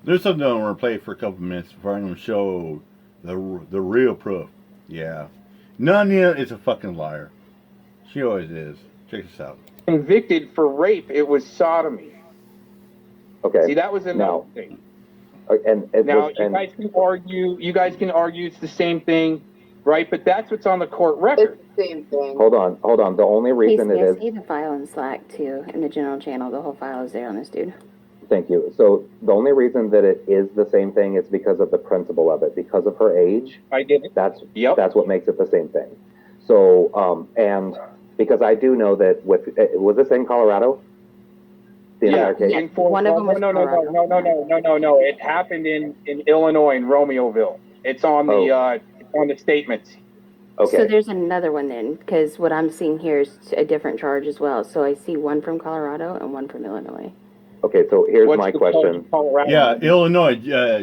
There's something I want to play for a couple minutes before I'm going to show the real proof. Yeah. Nonya is a fucking liar. She always is. Check this out. Convicted for rape, it was sodomy. Okay. See, that was another thing. Now, you guys can argue it's the same thing, right? But that's what's on the court record. It's the same thing. Hold on. The only reason it is... See the file in Slack, too, in the general channel. The whole file is there on this dude. Thank you. So the only reason that it is the same thing is because of the principle of it. Because of her age, I get it. That's what makes it the same thing. So, and because I do know that was this in Colorado? The entire case? Yeah. One of them was No. It happened in Illinois, in Romeoville. It's on the statements. Okay. So there's another one then, because what I'm seeing here is a different charge as well. So I see one from Colorado and one from Illinois. Okay, so here's my question. Yeah, Illinois,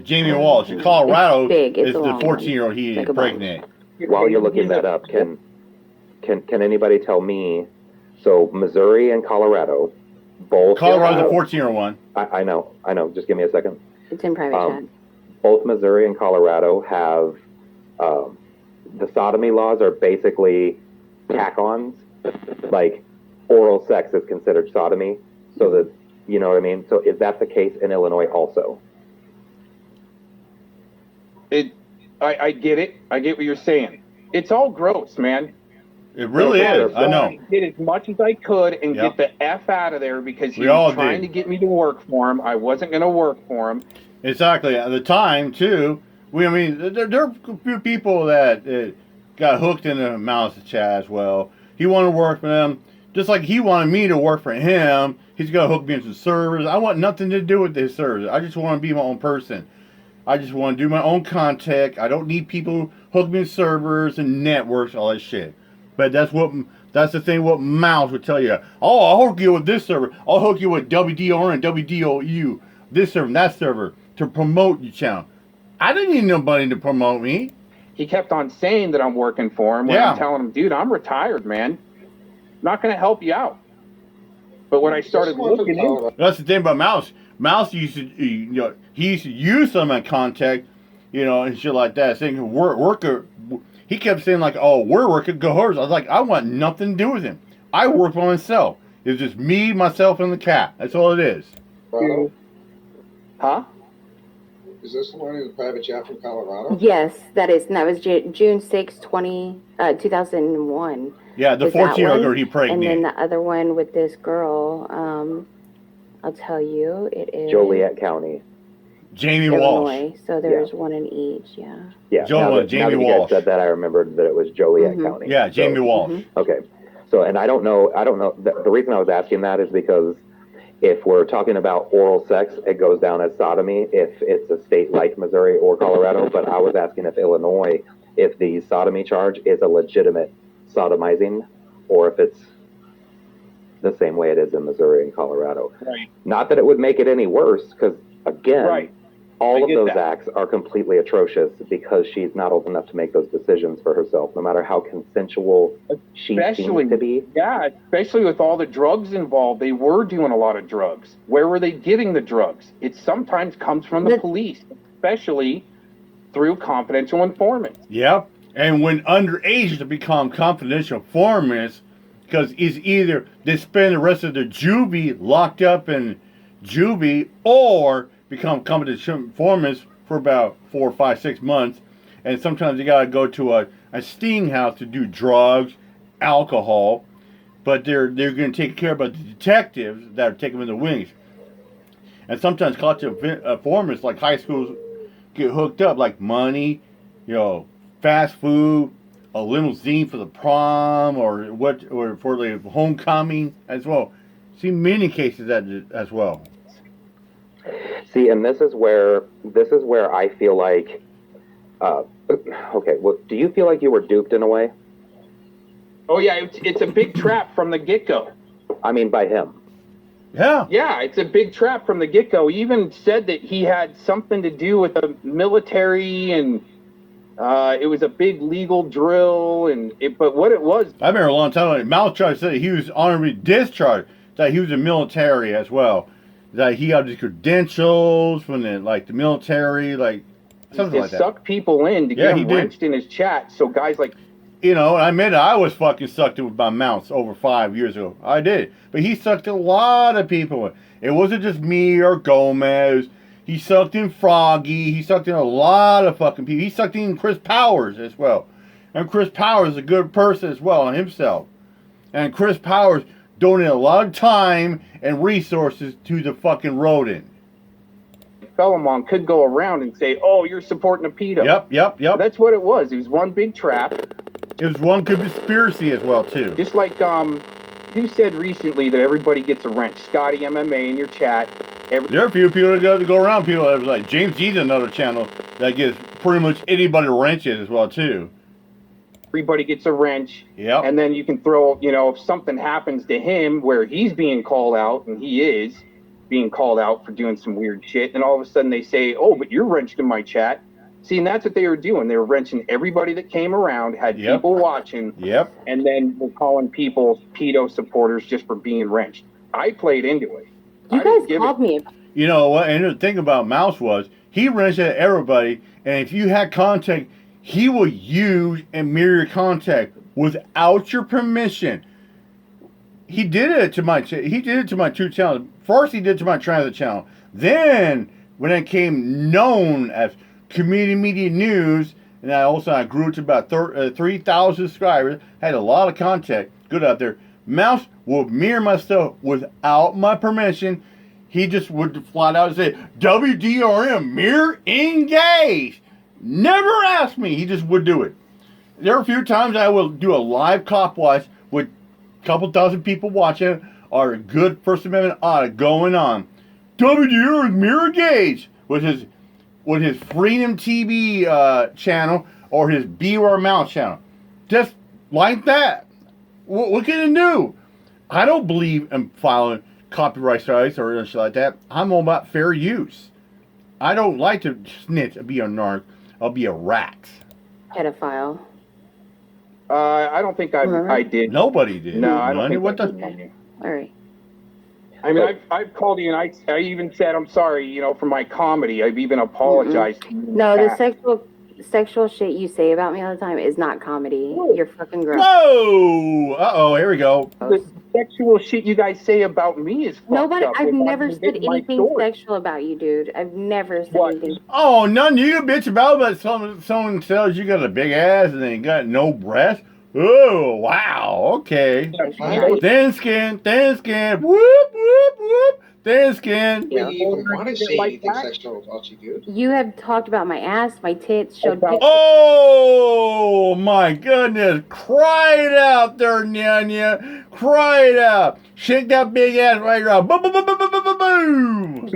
Jamie Walsh. In Colorado, it's the a long 14-year-old he pregnant. While you're looking that up, can anybody tell me? So Missouri and Colorado, both. Colorado's the 14-year-old one. I know. Just give me a second. It's in private chat. Both Missouri and Colorado have the sodomy laws are basically tack-ons. Like oral sex is considered sodomy, so that. You know what I mean? So is that the case in Illinois also? I get it. I get what you're saying. It's all gross, man. It really is. I know. I did as much as I could and get the F out of there because he was trying to get me to work for him. I wasn't going to work for him. Exactly. At the time, too, there are a few people that got hooked in the mouse chat as well. He wanted to work for them. Just like he wanted me to work for him, he's going to hook me into servers. I want nothing to do with his servers. I just want to be my own person. I just want to do my own content. I don't need people hook me in servers and networks, all that shit. But that's the thing what Mouse would tell you. Oh, I'll hook you with this server. I'll hook you with WDR and WDOU. This server and that server to promote your channel. I didn't need nobody to promote me. He kept on saying that I'm working for him when I'm telling him, dude, I'm retired, man. Not going to help you out. But when I started looking into that's the thing about Mouse. Mouse used to, he used to use some of my contact, and shit like that. Saying worker, he kept saying like, "Oh, we're working cohorts." I was like, I want nothing to do with him. I work for myself. It's just me, myself, and the cat. That's all it is. Huh? Is this the one in the private chat from Colorado? Yes, that is. And that was June 6, 2001. Yeah, the 14-year-old girl he pregnant. And then the other one with this girl, I'll tell you, it is Joliet County. Jamie Illinois. Walsh. So there's one in each, yeah. Yeah, Jamie Walsh. You guys said that, I remembered that it was Joliet County. Yeah, Jamie Walsh. Okay, so and I don't know. The reason I was asking that is because if we're talking about oral sex, it goes down as sodomy if it's a state like Missouri or Colorado. But I was asking if Illinois, if the sodomy charge is a legitimate sodomizing, or if it's the same way it is in Missouri and Colorado. Right. Not that it would make it any worse, because again, all of those acts are completely atrocious because she's not old enough to make those decisions for herself, no matter how consensual she seems to be. Yeah, especially with all the drugs involved. They were doing a lot of drugs. Where were they getting the drugs? It sometimes comes from the police, especially through confidential informants. Yep. And when underage to become confidential informants, because it's either they spend the rest of their juvie locked up in juvie or become confidential informants for about 4, 5, 6 months. And sometimes you got to go to a sting house to do drugs, alcohol. But they're going to take care of the detectives that are taking them in the wings. And sometimes confidential informants, like high schools, get hooked up, like money, fast food, a limousine for the prom, or for the homecoming as well. See many cases as well. See, and this is where I feel like, okay. Well, do you feel like you were duped in a way? Oh yeah, it's a big trap from the get-go. I mean, by him. Yeah. Yeah, it's a big trap from the get-go. He even said that he had something to do with the military and. It was a big legal drill, but what it was... I remember a long time ago, Mal tried to say he was honorably discharged, that he was in the military as well. That he had his credentials from the military, something like Just that. suck people in to Yeah, get he them did. wrenched in his chat. So guys like, You know, I admit I was fucking sucked in with my mouse over 5 years ago. I did. But he sucked a lot of people in. It wasn't just me or Gomez. He sucked in Froggy. He sucked in a lot of fucking people. He sucked in Chris Powers as well. And Chris Powers is a good person as well himself. And Chris Powers donated a lot of time and resources to the fucking rodent. Philemon could go around and say, "Oh, you're supporting a pedo." Yep. That's what it was. It was one big trap. It was one good conspiracy as well, too. Just like who said recently that everybody gets a wrench? Scotty MMA in your chat. There are a few people that go around. People that was like James G's another channel that gives pretty much anybody wrenches as well, too. Everybody gets a wrench. Yep. And then you can throw, if something happens to him where he's being called out, and he is being called out for doing some weird shit, and all of a sudden they say, "Oh, but you're wrenched in my chat." See, and that's what they were doing. They were wrenching everybody that came around, had people watching, and then we're calling people pedo supporters just for being wrenched. I played into it. You guys called me. You know what? And the thing about Mouse was he wrenched at everybody, and if you had contact, he would use and mirror your contact without your permission. He did it to my two channels. First, he did it to my transit channel. Then, when it came known as Community Media News, and I grew to about 3,000 subscribers, had a lot of contact, good out there. Mouse would mirror my stuff without my permission. He just would flat out say, "WDRM, mirror engaged." Never asked me. He just would do it. There are a few times I will do a live cop watch with a couple thousand people watching, or a good First Amendment audit going on. WDRM, mirror engaged with his Freedom TV channel or his Beware Mouse channel. Just like that. What can it do? I don't believe in filing copyright strikes or anything like that. I'm all about fair use. I don't like to snitch and be a narc. I'll be a rat. Pedophile. I don't think I did. Nobody did. No, I don't think what I the? did. All right. I mean, I've called you and I even said I'm sorry, for my comedy. I've even apologized. No, the sexual shit you say about me all the time is not comedy. You're fucking gross. Whoa! Uh-oh, here we go. The sexual shit you guys say about me is fucked Nobody. up. I've If never I said can get my anything story. sexual about you, dude. I've never said What? anything. Oh, none you can bitch about, but someone tells you got a big ass and then you got no breast. Oh, wow. Okay. Thin skin. Whoop, whoop, whoop. Thin skin. You even want to say Like anything that? sexual about you, dude? You have talked about my ass, my tits, showed pictures. Oh, my goodness. Cry it out there, Nonya. Cry it out. Shake that big ass right around. Boom, boom, boom, boom, boom, boom, boom, boom.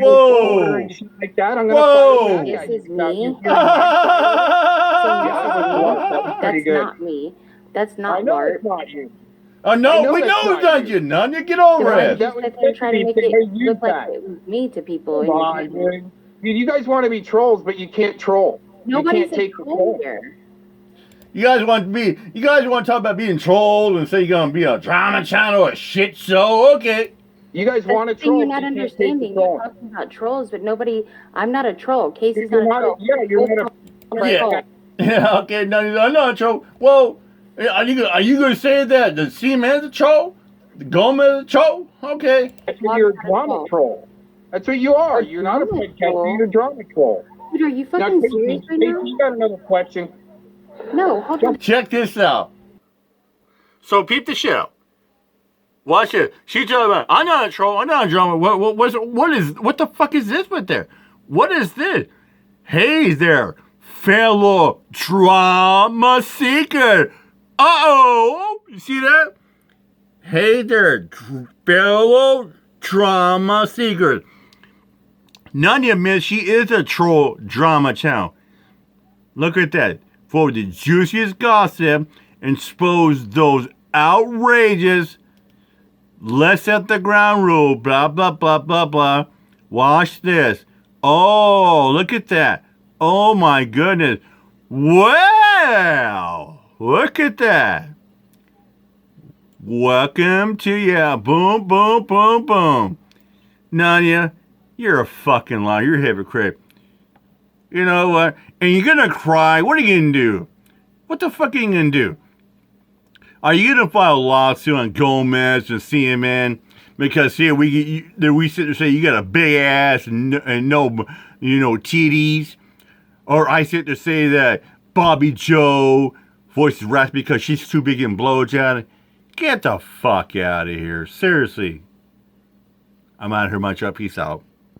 Whoa. And shit like that, I'm Whoa. gonna This is me. That's pretty That's good. not me. That's I not know Bart. it's not you. Oh, I no, know we that's know it's not not you, Nonya. Get over Because it. That you was sit there and try to make it you look like guys. it was me to people. Come on, dude. You guys want to be trolls, but you can't troll. Nobody you can't said take the troll troll. here. You guys want to talk about being trolled and say you're going to be a drama channel or a shit show? Okay. You guys That's want to the thing troll. you're not but you can't take understanding. the You're troll. talking about trolls, but nobody. I'm not a troll. Casey's You're not a troll. you're not a Yeah. troll. Yeah, okay, no, I'm not a troll. Well, are you going to say that the C-Man's a troll? The Gomez is a troll? Okay. That's what you're a drama troll. That's what you are. You're not a drama podcaster. troll. You're a drama troll. Dude, are you Now, fucking Casey, serious right Casey, now? you got another question. No, hold on. Check this out. So peep the shit out. Watch it. She's talking about, I'm not a troll, I'm not a drama. What the fuck is this with there? What is this? Hey there, fellow drama seeker. Uh-oh. You see that? Hey there, fellow drama seekers. Nonya admits she is a troll drama channel. Look at that. For the juiciest gossip, expose those outrageous, let's set the ground rule, blah, blah, blah, blah, blah. Watch this. Oh, look at that. Oh my goodness. Wow. Look at that. Welcome to, yeah, boom, boom, boom, boom. Nonya, you're a fucking liar. You're a hypocrite. You know what? And you're gonna cry. What are you gonna do? What the fuck are you gonna do? Are you gonna file a lawsuit on Gomez and CNN because here we sit there and say you got a big ass and no, titties, or I sit there say that Bobby Joe voice is raspy because she's too big in blowjob? Get the fuck out of here, seriously. I'm out of here, much up. Peace out.